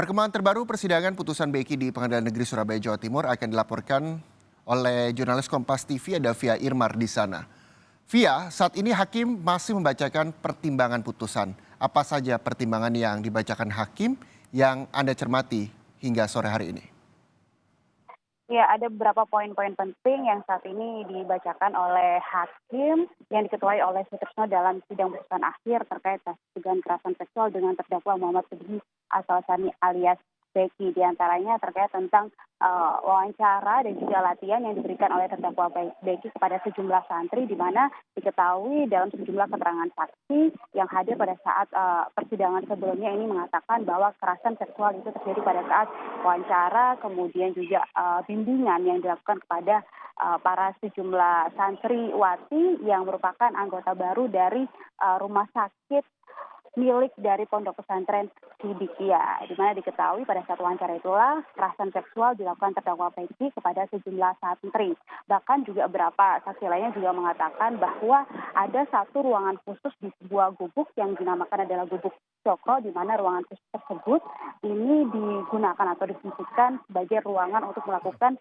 Perkembangan terbaru persidangan putusan Beki di Pengadilan Negeri Surabaya, Jawa Timur akan dilaporkan oleh jurnalis Kompas TV ada Via Irmar di sana. Via, saat ini hakim masih membacakan pertimbangan putusan. Apa saja pertimbangan yang dibacakan hakim yang Anda cermati hingga sore hari ini? Ya, ada beberapa poin-poin penting yang saat ini dibacakan oleh hakim yang diketuai oleh Sutrisno dalam sidang putusan akhir terkait kasus dugaan kekerasan seksual dengan terdakwa Muhammad Subhi asal Sani alias Beki. Di antaranya terkait tentang wawancara dan juga latihan yang diberikan oleh terdakwa Beki kepada sejumlah santri, di mana diketahui dalam sejumlah keterangan saksi yang hadir pada saat persidangan sebelumnya ini mengatakan bahwa kekerasan seksual itu terjadi pada saat wawancara, kemudian juga bimbingan yang dilakukan kepada para sejumlah santriwati yang merupakan anggota baru dari rumah sakit milik dari Pondok Pesantren Sidikia, di mana diketahui pada saat wawancara itulah kekerasan seksual dilakukan terdakwa Beki kepada sejumlah santri. Bahkan juga beberapa saksi lainnya juga mengatakan bahwa ada satu ruangan khusus di sebuah gubuk yang dinamakan adalah gubuk Cokro, di mana ruangan khusus tersebut ini digunakan atau difungsikan sebagai ruangan untuk melakukan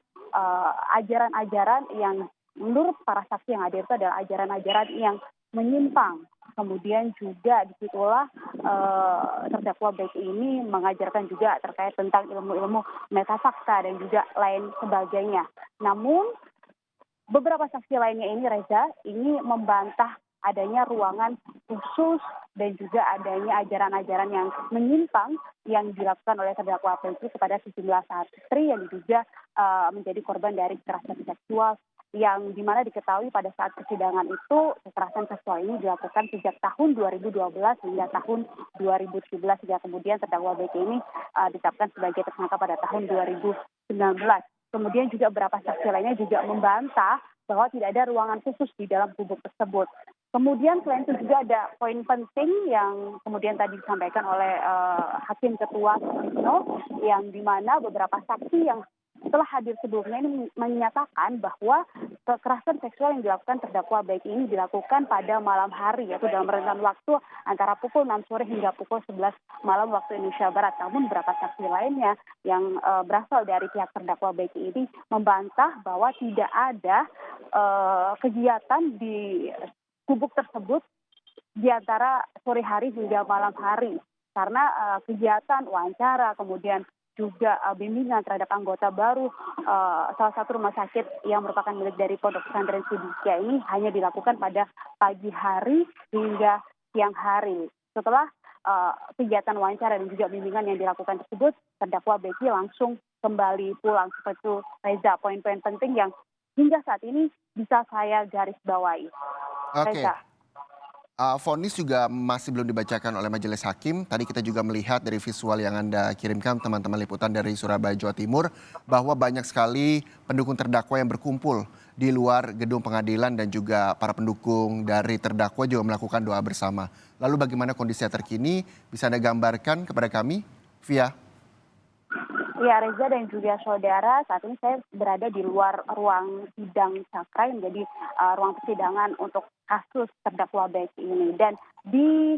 ajaran-ajaran yang menurut para saksi yang hadir itu adalah ajaran-ajaran yang menyimpang. Kemudian juga disitulah terdakwa Beki ini mengajarkan juga terkait tentang ilmu-ilmu metafakta dan juga lain sebagainya. Namun beberapa saksi lainnya ini, Reza, ini membantah adanya ruangan khusus dan juga adanya ajaran-ajaran yang menyimpang yang dilakukan oleh terdakwa Beki kepada sejumlah santri yang diduga menjadi korban dari kekerasan seksual, yang dimana diketahui pada saat persidangan itu kekerasan seksual ini dilakukan sejak tahun 2012 hingga tahun 2017, hingga kemudian terdakwa Beki ini ditetapkan sebagai tersangka pada tahun 2019. Kemudian juga beberapa saksi lainnya juga membantah bahwa tidak ada ruangan khusus di dalam gubuk tersebut. Kemudian selain itu juga ada poin penting yang kemudian tadi disampaikan oleh Hakim Ketua Sutrisno, yang dimana beberapa saksi yang setelah hadir sebelumnya ini menyatakan bahwa kekerasan seksual yang dilakukan terdakwa Beki ini dilakukan pada malam hari, yaitu dalam rentang waktu antara pukul 6 sore hingga pukul 11 malam waktu Indonesia Barat. Namun beberapa saksi lainnya yang berasal dari pihak terdakwa Beki ini membantah bahwa tidak ada kegiatan di gubuk tersebut di antara sore hari hingga malam hari, karena kegiatan wawancara kemudian juga bimbingan terhadap anggota baru salah satu rumah sakit yang merupakan milik dari Pondok Pesantren Sidikia ini hanya dilakukan pada pagi hari hingga siang hari. Setelah kegiatan wawancara dan juga bimbingan yang dilakukan tersebut, terdakwa Beki langsung kembali pulang. Seperti itu, Reza, poin-poin penting yang hingga saat ini bisa saya garis bawahi. Oke. Reza. Vonis juga masih belum dibacakan oleh majelis hakim. Tadi kita juga melihat dari visual yang Anda kirimkan teman-teman liputan dari Surabaya, Jawa Timur, bahwa banyak sekali pendukung terdakwa yang berkumpul di luar gedung pengadilan dan juga para pendukung dari terdakwa juga melakukan doa bersama. Lalu bagaimana kondisi terkini? Bisa Anda gambarkan kepada kami, Via? Ya, Reza dan juga saudara, saat ini saya berada di luar ruang sidang Cakra yang menjadi ruang persidangan untuk kasus terdakwa Beki ini. Dan di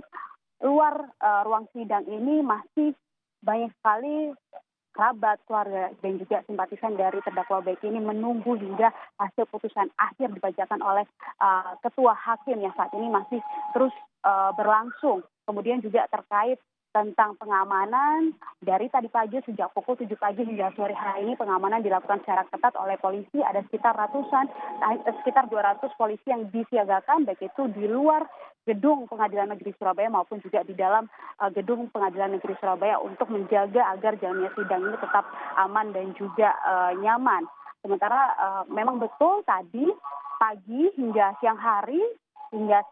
luar ruang sidang ini masih banyak sekali kerabat, keluarga, dan juga simpatisan dari terdakwa Beki ini menunggu hingga hasil putusan akhir dibacakan oleh ketua hakim yang saat ini masih terus berlangsung. Kemudian juga terkait tentang pengamanan dari tadi pagi sejak pukul 7 pagi hingga sore hari ini, pengamanan dilakukan secara ketat oleh polisi. Ada sekitar 200 polisi yang disiagakan, baik itu di luar gedung Pengadilan Negeri Surabaya maupun juga di dalam gedung Pengadilan Negeri Surabaya untuk menjaga agar jalannya sidang ini tetap aman dan juga nyaman. Sementara memang betul tadi pagi hingga siang hari hingga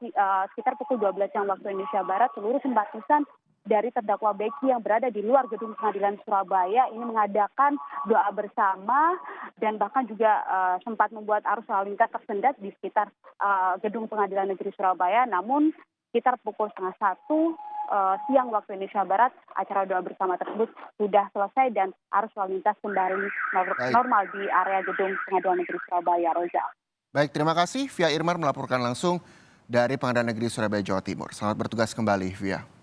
sekitar pukul 12 yang waktu Indonesia Barat, seluruh simpatisan dari terdakwa Beki yang berada di luar gedung pengadilan Surabaya ini mengadakan doa bersama dan bahkan juga sempat membuat arus lalu lintas tersendat di sekitar gedung pengadilan negeri Surabaya. Namun sekitar pukul 12:30 siang waktu Indonesia Barat, acara doa bersama tersebut sudah selesai dan arus lalu lintas kembali Baik. normal di area gedung pengadilan negeri Surabaya, Roza. Baik, terima kasih Via Irmar melaporkan langsung dari Pengadilan Negeri Surabaya, Jawa Timur. Selamat bertugas kembali, Via.